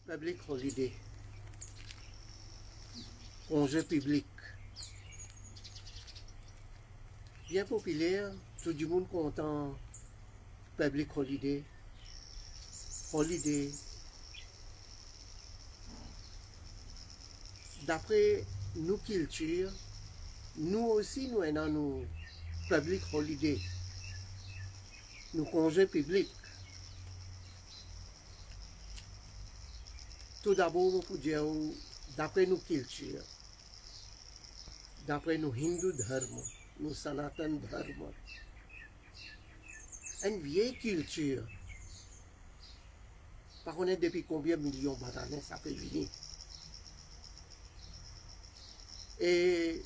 Public holiday, congé public. Bien populaire, tout le monde content. Public holiday, holiday. D'après nos cultures, nous aussi nous avons nos public holiday, nos congés publics. Tout d'abord, pour dire, d'après nos cultures, d'après nos hindou dharma, nos sanatan dharma, une vieille culture, par contre, depuis combien de millions d'années ça peut venir. Et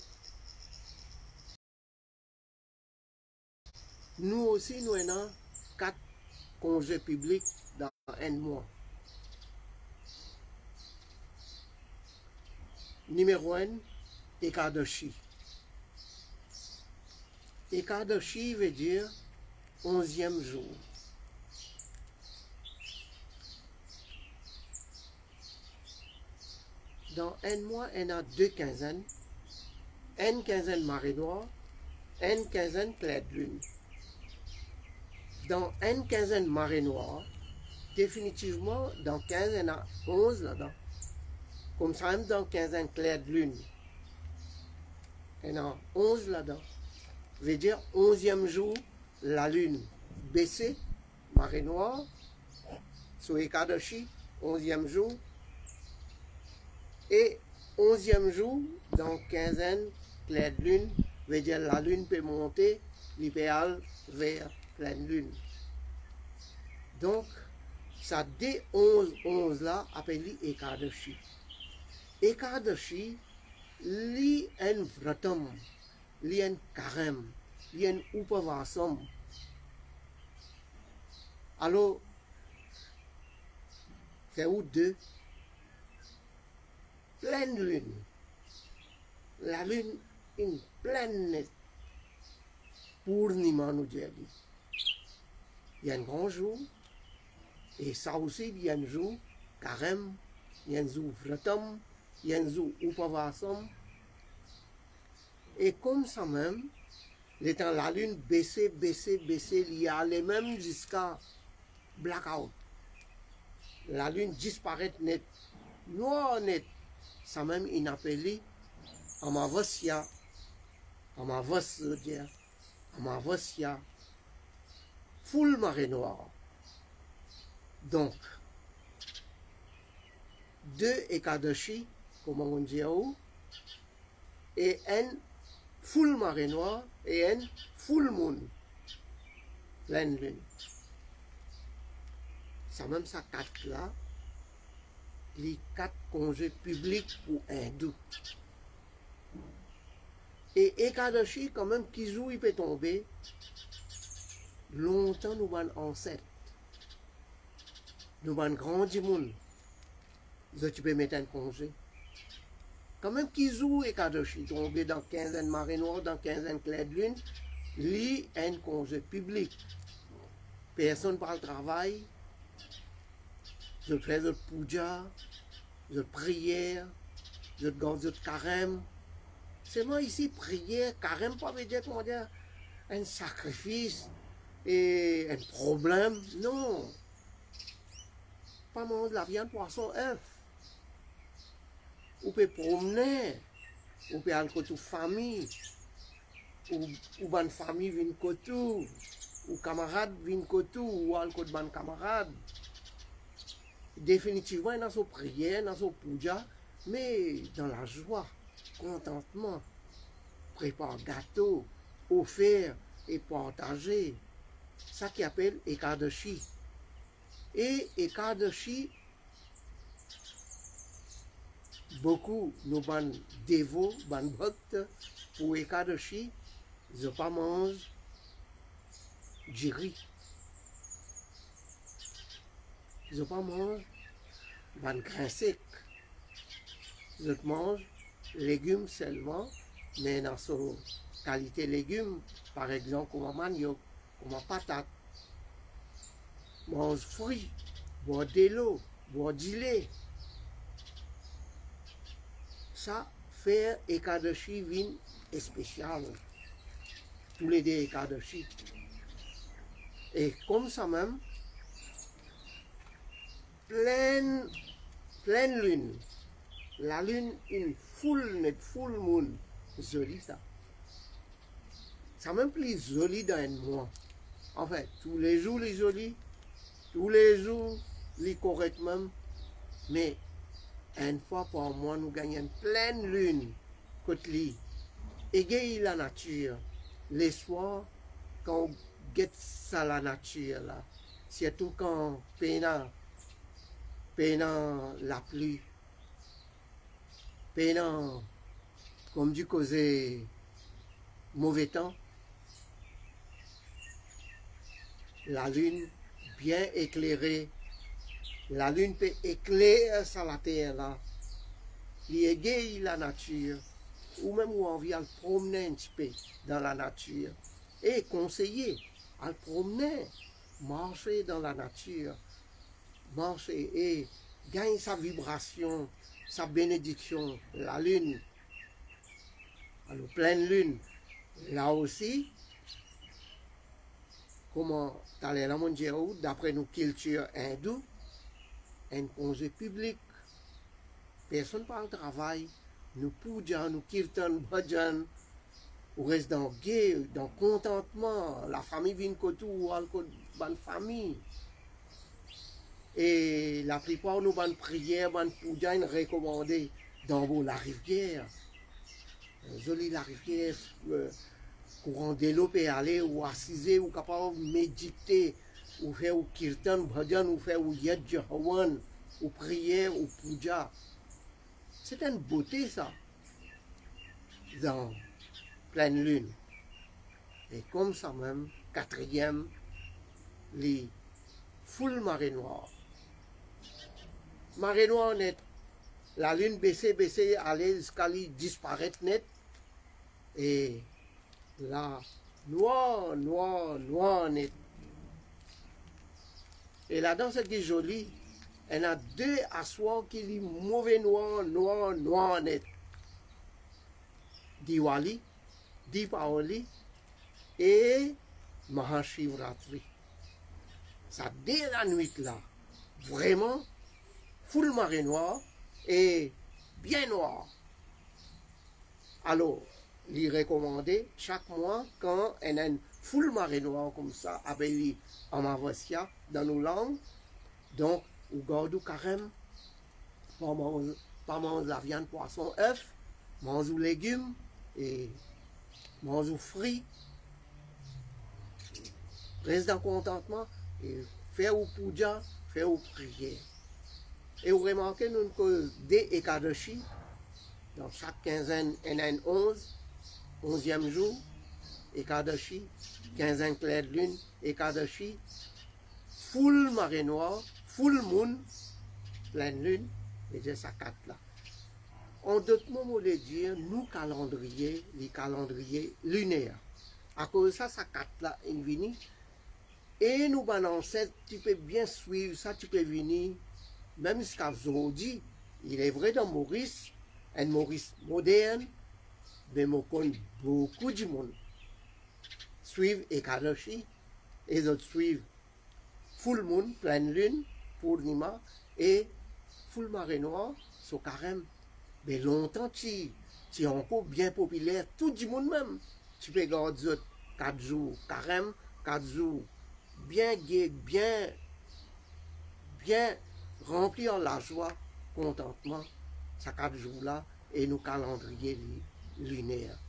nous aussi, nous avons 4 congés publics dans un mois. Numéro 1, Ekadashi. Ekadashi veut dire 11e jour. Dans un mois, il y a 2 quinzaines. Une quinzaine marée noire, une quinzaine clair de lune. Dans une quinzaine marée noire, définitivement, dans 15, il y en a 11 là-dedans. Comme ça, même dans 15 clair de lune, il y en a 11 là-dedans. Ça veut dire 11e jour, la lune baissée, marée noire, sur Ekadashi, 11e jour. Et 11e jour, dans 15 clair de lune, ça veut dire la lune peut monter, l'idéal vers pleine lune. Donc, ça dès 11 là, appelé Ekadashi. Ekadashi, li en vratam, li en karem, li en upavasam. Alors, c'est où deux? Pleine lune. La lune, une pleine Purnima nous dit. Il y a un grand jour, et ça aussi, il y a un jour, karem, il y a un jour vratam, il y a un jour upavasam. Et comme ça même, l'étant la lune baissée, il y a les mêmes jusqu'à blackout. La lune disparaît net, noir net. Ça même, il appelle Amavasya, Amavasya, full marée noire. Donc, 2 Ekadashi, comme on dit, et un full marée noire et un full moon, pleine lune. Ça même ça 4 là, les 4 congés publics pour hindous. Et Ekadashi, quand même, qui joue, il peut tomber. Longtemps, nous avons ancêtres. Nous avons grandi monde. Tu peux mettre un congé. Quand même, qui joue Ekadashi, tomber dans 15 marée noire, dans 15 clair de lune, lui, un congé public. Personne par le travail. Je fais de puja, de prière, je garde de carême. C'est moi ici, prière, carême, pas veut dire, comment dire, un sacrifice et un problème. Non. Pas manger de la viande, poisson, œuf. Ou peut promener, ou peut aller côté famille, ou bonne famille vient côté, ou camarade vient côté, ou aller côté bonne camarade. Définitivement, dans son prière, dans son puja, mais dans la joie, contentement, prépare gâteau, offert et partager. Ça qui appelle Ekadashi. Et Ekadashi, beaucoup nos ban dévots, ban bhakts, pour Ekadashi, ils ne pas mangent du riz. Ils ne pas mangent ban grain sec. Ils mangent légumes seulement, mais dans son qualité légumes, par exemple comme manioc, comme patate. Mange fruits, boire de l'eau, boire du lait, ça fait Ekadashi vin spécial. Tous les deux Ekadashi. Et comme ça même, pleine lune. La lune, une full moon. Joli ça. Ça même plus joli dans un mois. En fait, tous les jours, les jolis. Tous les jours, les corrects même. Mais une fois par mois, nous gagnons pleine lune. Côté lit. Et la nature. Les soirs, quand on guette ça la nature là. Surtout quand pendant la pluie. Pendant, comme du causé, mauvais temps. La lune bien éclairée. La lune peut éclairer sur la terre là. Il égaye la nature. Ou même où on vient promener un petit peu dans la nature. Et conseiller à promener, marcher dans la nature. Marcher et gagner sa vibration, sa bénédiction. La lune. Alors pleine lune. Là aussi, comment t'allais là mon Dieu, d'après nos cultures hindoues, un congé public, personne pas au travail, nous puja, nous kirtan, bhajan, ou reste dans gay, dans contentement, la famille vient côté ou bonne famille. Et la plupart nous bonnes prières, bonne puja, recommandées dans la rivière. Jolie la rivière, courant de l'eau peut aller ou assiser ou capable de méditer ou faire ou kirtan bhajan ou faire ou yad jahawan ou prière ou puja. C'est une beauté ça dans pleine lune. Et comme ça même, quatrième, les full marée noire. Marée noire net, la lune baissée, aller jusqu'à disparaître net. Et là, noir net. Et là-dedans, c'est qui est joli. Il y a deux assoirs qui sont mauvais noir net. Diwali, Deepavali et Mahashivratri. Ça, dès la nuit là, vraiment, full marée noire et bien noir. Alors, il est recommandé chaque mois quand il y a une full marée noire comme ça, appelée Amavasya dans nos langues. Donc, ou garde carême, pas manger la viande, poisson, œuf, manger légumes et manger fruits. Reste dans contentement et faire au puja, faire au prière. Et vous remarquez, nous avons des Ekadashi. Dans chaque quinzaine, il y en a une 11e jour, Ekadashi, quinzaine claire de lune, Ekadashi, full marée noire, full moon, pleine lune, et j'ai ça 4 là. En d'autres mots, on veut dire, nous calendrier, les calendriers lunaires. À cause de ça, ça 4 là, il vient. Et nous, ben ancêtre, tu peux bien suivre ça, tu peux venir, même jusqu'à aujourd'hui. Il est vrai dans Maurice, un Maurice moderne, mais je connais beaucoup de monde. Suivent Ekadashi, et les autres suivent full moon, pleine lune, Purnima, et full marée noire, so carême. Mais longtemps, tu es encore bien populaire, tout le monde même. Tu peux garder 4 jours carême, 4 jours bien gai, bien rempli en la joie, contentement, ces 4 jours-là, et nos calendriers lunaires.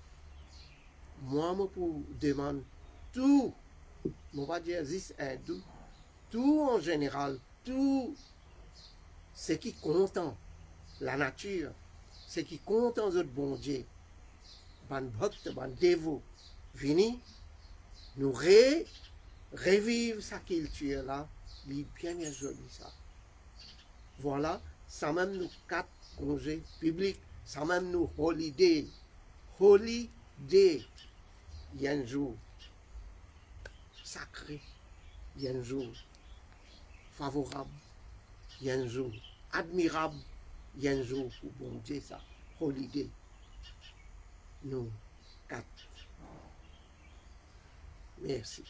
Moi, je vous demande tout, je ne vais pas dire juste hindou, tout en général, tout ce qui compte, la nature, ce qui compte en notre bon Dieu, ban bhakt, ban dévot, vini, nous revivre sa culture là, il est bien joli ça. Voilà, ça même nous 4 congés publics, ça même nous holiday. Holiday, il y a un jour sacré, il y a un jour favorable, il y a un jour admirable, il y a un jour pour bon Dieu ça. holiday. Nous, quatre. Merci.